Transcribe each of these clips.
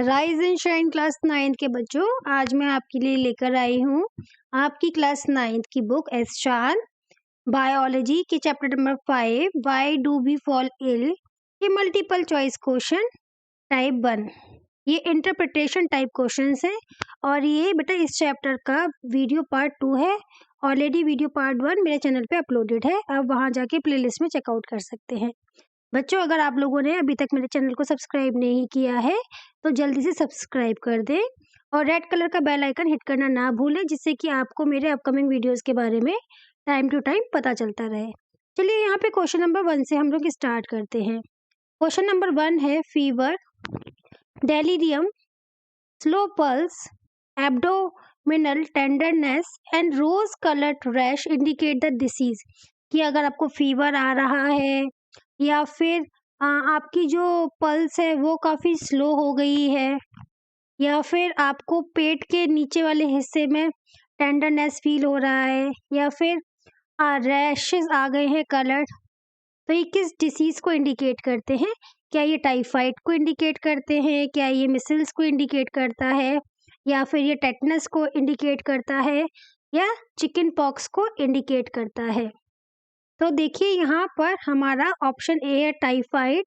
Rise and shine class 9th के बच्चों, आज मैं आपके लिए लेकर आई हूँ आपकी क्लास 9th की बुक एस्चान बायोलॉजी के chapter number 5 why do we fall ill. ये मल्टीपल चॉइस क्वेश्चन टाइप 1, ये इंटरप्रिटेशन टाइप क्वेश्चंस हैं और ये बेटा इस चैप्टर का वीडियो पार्ट 2 है। ऑलरेडी वीडियो पार्ट 1 मेरे चैनल पे अपलोडेड है, आप वहाँ जाके प्लेलिस्ट में चेकआउट कर सकते हैं। बच्चों, अगर आप लोगों ने अभी तक मेरे चैनल को सब्सक्राइब नहीं किया है तो जल्दी से सब्सक्राइब कर दें और रेड कलर का बेल आइकन हिट करना ना भूलें, जिससे कि आपको मेरे अपकमिंग वीडियोस के बारे में टाइम टू टाइम पता चलता रहे। चलिए यहाँ पे क्वेश्चन नंबर 1 से हम लोग स्टार्ट करते हैं। क्वेश्चन नंबर 1 है fever, delirium, slow pulse, abdominal tenderness and rose coloured rash indicate the disease. कि अगर आपको फीवर आ रहा है या फिर आपकी जो पल्स है वो काफ़ी स्लो हो गई है या फिर आपको पेट के नीचे वाले हिस्से में टेंडरनेस फील हो रहा है या फिर रैशेस आ गए हैं कलर्ड, तो ये किस डिसीज़ को इंडिकेट करते हैं? क्या ये टाइफाइड को इंडिकेट करते हैं? क्या ये मिसल्स को इंडिकेट करता है या फिर ये टेटनस को इंडिकेट करता है या चिकन पॉक्स को इंडिकेट करता है? तो देखिए यहाँ पर हमारा ऑप्शन ए है टाइफाइड,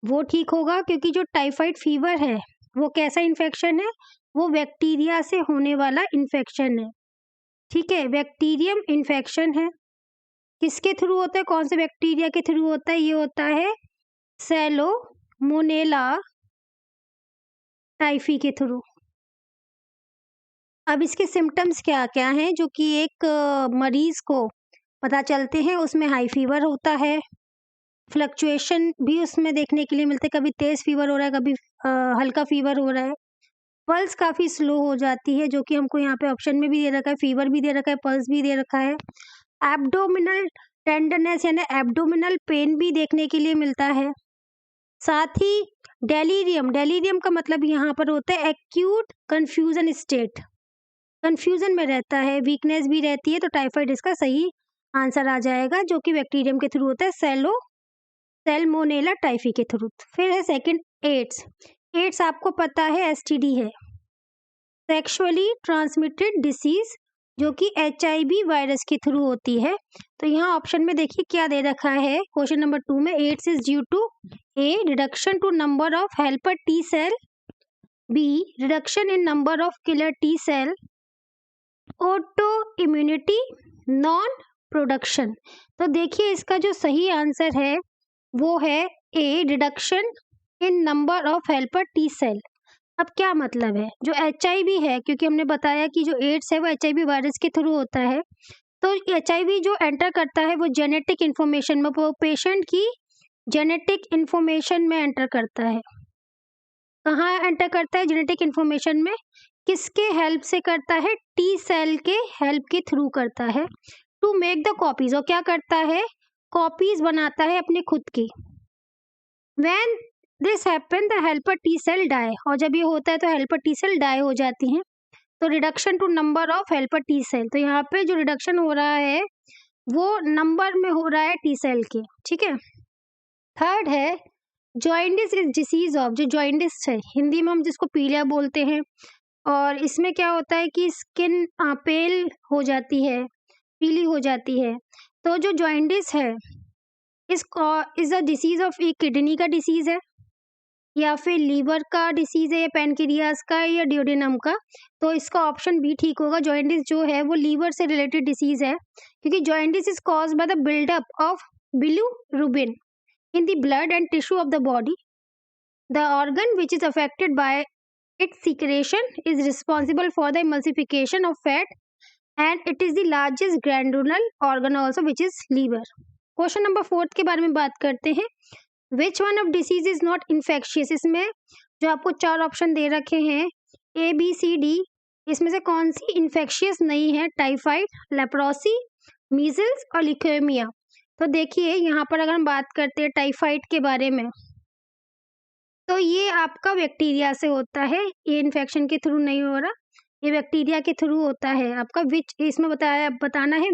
वो ठीक होगा क्योंकि जो टाइफाइड फीवर है वो कैसा इन्फेक्शन है? वो बैक्टीरिया से होने वाला इन्फेक्शन है। ठीक है, बैक्टीरियम इन्फेक्शन है। किसके थ्रू होता है? कौन से बैक्टीरिया के थ्रू होता है? ये होता है सैलोमोनेला टाइफी के थ्रू। अब इसके सिम्टम्स क्या क्या हैं जो कि एक मरीज को पता चलते हैं? उसमें हाई फीवर होता है, फ्लक्चुएशन भी उसमें देखने के लिए मिलते हैं, कभी तेज़ फीवर हो रहा है, कभी हल्का फीवर हो रहा है, पल्स काफ़ी स्लो हो जाती है जो कि हमको यहाँ पे ऑप्शन में भी दे रखा है, फीवर भी दे रखा है, पल्स भी दे रखा है। एब्डोमिनल टेंडरनेस यानी एब्डोमिनल पेन भी देखने के लिए मिलता है। साथ ही डेलीरियम, डेलीरियम का मतलब यहाँ पर होता है एक्यूट कन्फ्यूजन स्टेट, कन्फ्यूजन में रहता है, वीकनेस भी रहती है, तो टाइफाइड इसका सही आंसर आ जाएगा जो कि बैक्टीरियम के थ्रू होता है, सैल्मोनेला टाइफी के थ्रू। फिर है सेकंड एड्स। एड्स आपको पता है एसटीडी है, सेक्सुअली ट्रांसमिटेड डिसीज, जो कि एचआईवी वायरस के थ्रू होती है। तो यहाँ ऑप्शन में देखिए क्या दे रखा है क्वेश्चन नंबर 2 में, AIDS is due to A reduction to number of helper T cell, B reduction in number of killer T cell, auto immunity, non production. तो देखिए इसका जो सही आंसर है वो है A reduction in number of helper T cell. अब क्या मतलब है? जो एचआईवी है, क्योंकि हमने बताया कि जो एड्स है वो एचआईवी वायरस के थ्रू होता है, तो एचआईवी जो एंटर करता है वो जेनेटिक इन्फॉर्मेशन में, वो पेशेंट की जेनेटिक इन्फॉर्मेशन में एंटर करता है। कहाँ एंटर करता है? जेनेटिक इन्फॉर्मेशन में। किसके हेल्प से करता है? टी सेल के हेल्प के थ्रू करता है। टू मेक द कॉपीज, और क्या करता है? कॉपीज बनाता है अपनी खुद की। When this happen the helper T cell die, और जब ये होता है तो हेल्पर टी सेल डाई हो जाती हैं। तो reduction to number of helper T cell, तो यहाँ पे जो रिडक्शन हो रहा है वो नंबर में हो रहा है टी सेल के। ठीक है। थर्ड है जॉइंडिस इज डिसीज ऑफ, जो जॉइंडिस है हिंदी में हम जिसको पीलिया बोलते हैं, और इसमें क्या होता है कि स्किन पेल हो जाती है, पीली हो जाती है। तो जो जॉइंडिस है इज अ डिसीज ऑफ, एक किडनी का डिसीज है या फिर लीवर का डिसीज है या पैनक्रियास का या ड्यूडेनम का, तो इसका ऑप्शन भी ठीक होगा। जॉइंडिस जो है वो लीवर से रिलेटेड डिसीज है, क्योंकि jaundice is caused by the buildup of bilirubin in the blood and tissue of the body. The organ which is affected by its secretion is responsible for the emulsification of fat, and it is the largest glandular organ also, which is liver. Question number 4 के बारे में बात करते हैं। Which one of disease is not infectious? इसमें जो आपको 4 option दे रखे हैं A, B, C, D, इसमें से कौन सी इन्फेक्शियस नहीं है? टाइफाइड, लेप्रोसी, मीजल्स और ल्यूकेमिया। तो देखिए यहाँ पर अगर हम बात करते हैं टाइफाइड के बारे में, तो ये आपका बैक्टीरिया से होता है, ये इन्फेक्शन के थ्रू नहीं हो रहा, ये बैक्टीरिया के थ्रू होता है आपका। विच इसमें बताना है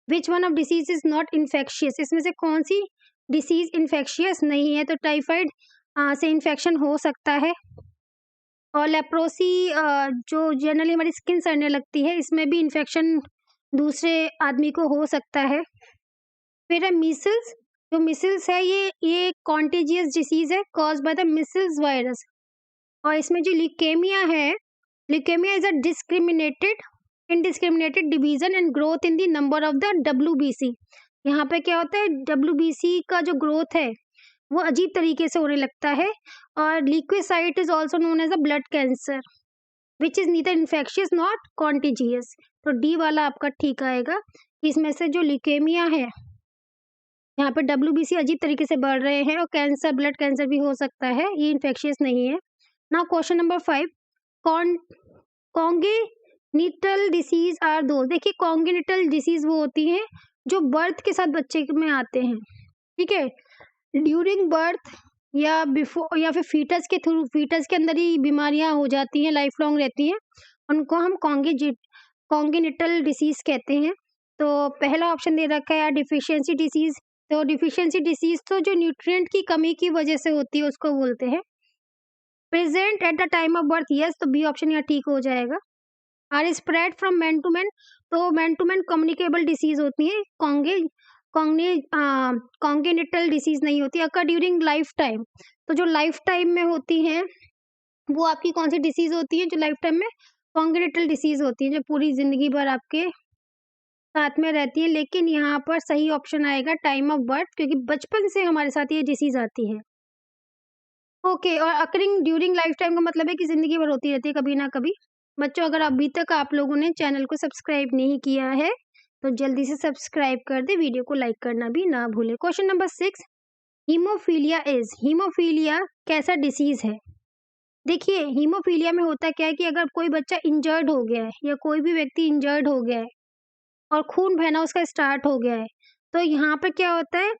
which one of disease is not infectious, इसमें से कौन सी डिसीज इन्फेक्शियस नहीं है? तो टाइफाइड से इन्फेक्शन हो सकता है, और लेप्रोसी जो जनरली हमारी स्किन सड़ने लगती है, इसमें भी इन्फेक्शन दूसरे आदमी को हो सकता है। फिर है मीसल्स, जो मीसल्स है ये कॉन्टेजियस डिसीज़ है caused by the measles virus. और इसमें जो ल्यूकेमिया है, leukaemia is a indiscriminated division and growth in the number of the WBC. यहाँ पे क्या होता है, डब्ल्यूबीसी का जो ग्रोथ है वो अजीब तरीके से होने लगता है। और leukocyte is also known as a blood cancer which is neither infectious not contagious. तो डी वाला आपका ठीक आएगा। इसमें से जो ल्यूकेमिया है, यहाँ पे डब्ल्यूबीसी अजीब तरीके से बढ़ रहे हैं और कैंसर, ब्लड कैंसर भी हो सकता है, ये इन्फेक्शियस नहीं है। Now question number 5, congenital disease are दो। देखिए कॉन्गेनिटल डिसीज वो होती हैं जो बर्थ के साथ बच्चे में आते हैं, ठीक है, ड्यूरिंग बर्थ या बिफोर या फिर फीटस के थ्रू, फीटस के अंदर ही बीमारियां हो जाती हैं, लाइफ लॉन्ग रहती हैं, उनको हम कॉन्गेनिटल डिसीज कहते हैं। तो पहला ऑप्शन दे रखा है डिफिशियंसी डिसीज। तो डिफिशियंसी डिसीज तो जो न्यूट्रिएंट की कमी की वजह से होती है उसको बोलते हैं। Present at the time of birth, yes, तो बी ऑप्शन यहाँ ठीक हो जाएगा। Are spread from man to man, तो man to man communicable disease होती है, कॉन्गेनिटल डिसीज नहीं होती। अकर ड्यूरिंग लाइफ टाइम, तो जो लाइफ टाइम में होती हैं वो आपकी कौन सी डिसीज होती है, जो लाइफ टाइम में कॉन्गेनिटल डिसीज होती है, जो पूरी जिंदगी भर आपके साथ में रहती है। लेकिन यहाँ पर सही ऑप्शन आएगा टाइम ऑफ बर्थ, क्योंकि बचपन से हमारे साथ ये डिसीज आती है। ओके, और अकरिंग ड्यूरिंग लाइफ टाइम का मतलब है कि जिंदगी भर होती रहती है कभी ना कभी। बच्चों, अगर अभी तक आप लोगों ने चैनल को सब्सक्राइब नहीं किया है तो जल्दी से सब्सक्राइब कर दे, वीडियो को लाइक करना भी ना भूले। क्वेश्चन नंबर 6, हीमोफीलिया कैसा डिसीज है। देखिए हीमोफीलिया में होता क्या है कि अगर कोई बच्चा इंजर्ड हो गया है या कोई भी व्यक्ति इंजर्ड हो गया है और खून बहना उसका स्टार्ट हो गया है, तो यहाँ पे क्या होता है,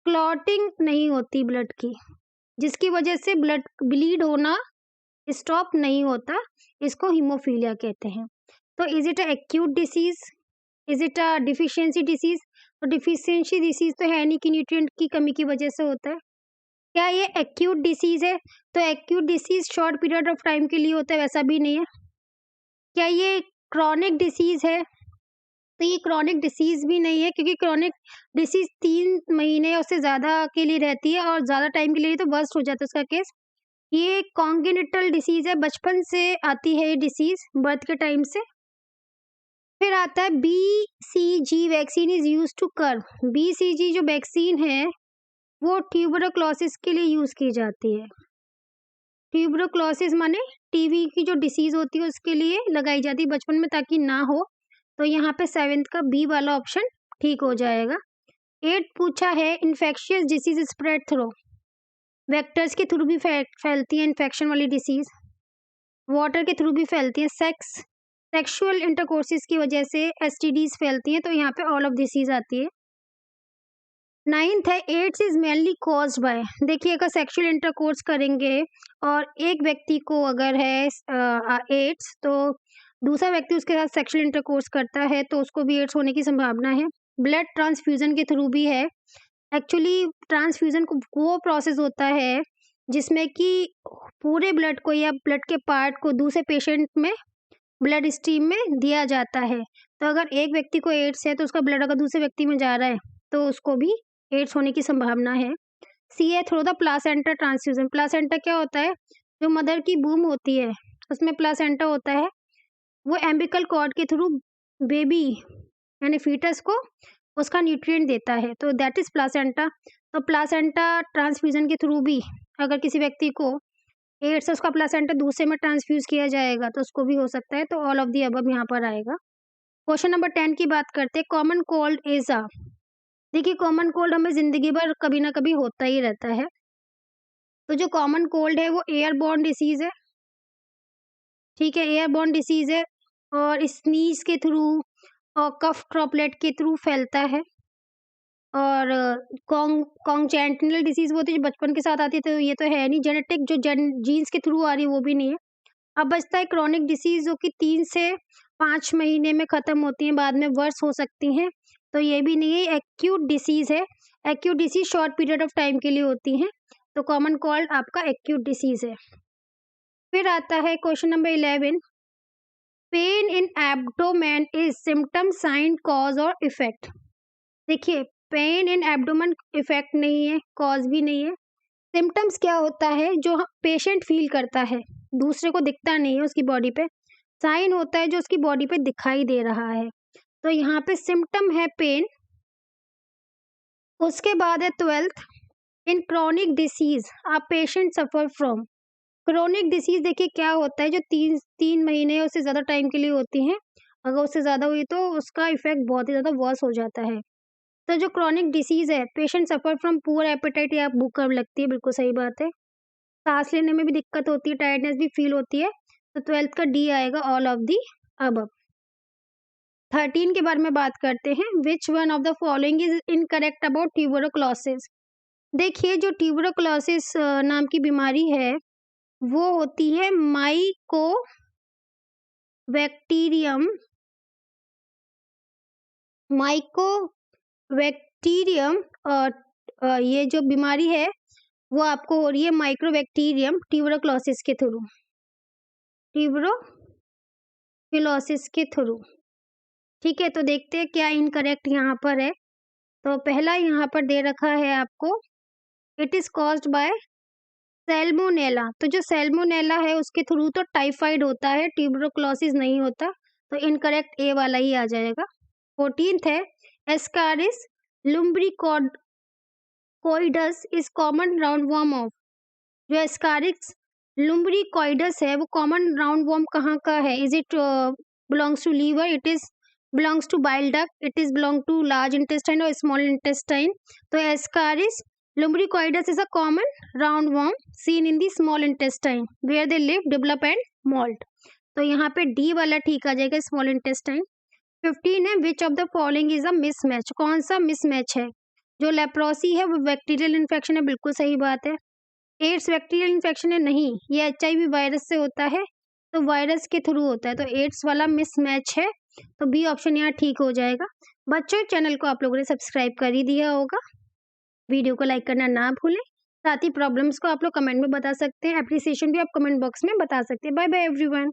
क्लॉटिंग नहीं होती ब्लड की, जिसकी वजह से ब्लड ब्लीड होना स्टॉप नहीं होता, इसको हीमोफीलिया कहते हैं। तो is it a acute disease, is it a deficiency disease. तो डिफिशियंसी डिसीज तो है नहीं कि न्यूट्रिएंट की कमी की वजह से होता है। क्या ये एक्यूट डिसीज है, तो acute disease short period of time के लिए होता है, वैसा भी नहीं है। क्या ये क्रॉनिक डिसीज है, तो ये क्रॉनिक डिसीज भी नहीं है, क्योंकि क्रॉनिक डिसीज 3 महीने या उससे ज़्यादा के लिए रहती है और ज़्यादा टाइम के लिए तो बर्स्ट हो जाता है उसका केस। ये कॉन्गेनिटल डिसीज है, बचपन से आती है ये डिसीज, बर्थ के टाइम से। फिर आता है BCG vaccine is use to कर। BCG जो वैक्सीन है वो ट्यूबरक्लोसिस के लिए यूज की जाती है। ट्यूबरक्लोसिस माने टीबी की जो डिसीज होती है उसके लिए लगाई जाती है बचपन में, ताकि ना हो। तो यहाँ पे 7th का बी वाला ऑप्शन ठीक हो जाएगा। 8 पूछा है infectious disease spread through, vectors के थ्रू भी फैलती है इन्फेक्शन वाली डिसीज, वाटर के थ्रू भी फैलती है, सेक्सुअल इंटरकोर्सेस की वजह से एसटीडीज फैलती हैं, तो यहाँ पे ऑल ऑफ डिसीज आती है। 9th है AIDS is mainly caused by. देखिए अगर सेक्सुअल इंटरकोर्स करेंगे और एक व्यक्ति को अगर है एड्स, तो दूसरा व्यक्ति उसके साथ सेक्सुअल इंटरकोर्स करता है तो उसको भी एड्स होने की संभावना है। ब्लड ट्रांसफ्यूजन के थ्रू भी है। एक्चुअली ट्रांसफ्यूजन को वो प्रोसेस होता है जिसमें कि पूरे ब्लड को या ब्लड के पार्ट को दूसरे पेशेंट में ब्लड स्ट्रीम में दिया जाता है। तो अगर एक व्यक्ति को एड्स है तो उसका ब्लड अगर दूसरे व्यक्ति में जा रहा है तो उसको भी एड्स होने की संभावना है। सी है through the placenta transfusion. Placenta क्या होता है, जो मदर की बूम होती है उसमें प्लासेंटा होता है, वो एम्बिकल कॉर्ड के थ्रू बेबी यानी फीटस को उसका न्यूट्रिएंट देता है, तो दैट इज प्लासेंटा। तो प्लासेंटा ट्रांसफ्यूजन के थ्रू भी अगर किसी व्यक्ति को एड्स उसका प्लासेंटा दूसरे में ट्रांसफ्यूज किया जाएगा तो उसको भी हो सकता है। तो ऑल ऑफ दी अबव यहाँ पर आएगा। क्वेश्चन नंबर 10 की बात करते हैं। Common cold is a. देखिए कॉमन कोल्ड हमें जिंदगी भर कभी ना कभी होता ही रहता है। तो जो कॉमन कोल्ड है वो एयरबॉर्न डिसीज है, ठीक है, एयरबॉर्न डिसीज है और स्नीज के थ्रू और कफ ड्रॉपलेट के थ्रू फैलता है। और कॉन्जेनिटल डिसीज वो तो बचपन के साथ आती है, तो ये तो है नहीं। जेनेटिक जो जीन्स के थ्रू आ रही है वो भी नहीं है। अब बचता है क्रॉनिक डिसीज, जो कि 3 से 5 महीने में खत्म होती हैं, बाद में वर्स हो सकती हैं, तो ये भी नहीं है। एक्यूट डिसीज है, acute disease short period of time के लिए होती हैं, तो कॉमन कोल्ड आपका एक्यूट डिसीज है। फिर आता है question number 11, pain in abdomen is symptom, sign, cause और इफेक्ट। देखिए, पेन इन एब्डोमेन इफेक्ट नहीं है, कॉज भी नहीं है। सिम्टम्स क्या होता है, जो पेशेंट फील करता है, दूसरे को दिखता नहीं है उसकी बॉडी पे। साइन होता है जो उसकी बॉडी पे दिखाई दे रहा है। तो यहाँ पे सिम्टम है पेन। उसके बाद है 12th, in chronic disease a patient suffer from. Chronic disease देखिए क्या होता है, जो तीन महीने उससे ज़्यादा टाइम के लिए होती हैं। अगर उससे ज़्यादा हुई तो उसका इफेक्ट बहुत ही ज़्यादा वर्स हो जाता है। तो जो क्रोनिक डिसीज है, patient suffer from poor appetite या भूख कम लगती है, बिल्कुल सही बात है। सांस लेने में भी दिक्कत होती है, टायर्डनेस भी फील होती है। तो 12th का डी आएगा, ऑल ऑफ दी अबव। 13 के बारे में बात करते हैं, which one of the following is incorrect about tuberculosis. देखिए, जो ट्यूबरकुलोसिस नाम की बीमारी है वो होती है माइकोबैक्टीरियम। ये जो बीमारी है वो आपको हो रही है माइक्रोबैक्टीरियम ट्यूबरकुलोसिस के थ्रू। ठीक है, तो देखते हैं क्या इनकरेक्ट यहाँ पर है। तो पहला यहाँ पर दे रखा है आपको, it is caused bye Salmonella. तो जो सैल्मोनेला है उसके थ्रू तो टाइफाइड होता है, ट्यूबरकुलोसिस नहीं होता। तो इनकरेक्ट ए वाला ही आ जाएगा। 14th है, Ascaris lumbricoides is common round worm of. जो एस्कारिस लुम्ब्रिकोइडस है वो कॉमन राउंड वॉर्म कहाँ का है? Is it belongs to liver, it is belongs to bile duct, it is belong to large intestine or small intestine. तो Ascaris lumbricoides is a common roundworm seen in the small intestine where they live, develop and molt. तो यहाँ पे D वाला ठीक आ जाएगा, small intestine. 15 है, which of the following is a mismatch. कौन सा मिसमैच है? जो लेप्रोसी है वो बैक्टीरियल इन्फेक्शन है, बिल्कुल सही बात है। एड्स बैक्टीरियल इन्फेक्शन है, नहीं, ये HIV वायरस से होता है, तो वायरस के थ्रू होता है, तो एड्स वाला मिसमैच है। तो बी ऑप्शन यहाँ ठीक हो जाएगा। बच्चों, चैनल को आप लोगों ने सब्सक्राइब कर ही दिया होगा। वीडियो को लाइक करना ना भूलें। साथ ही प्रॉब्लम्स को आप लोग कमेंट में बता सकते हैं, एप्रिसिएशन भी आप कमेंट बॉक्स में बता सकते हैं। Bye bye everyone.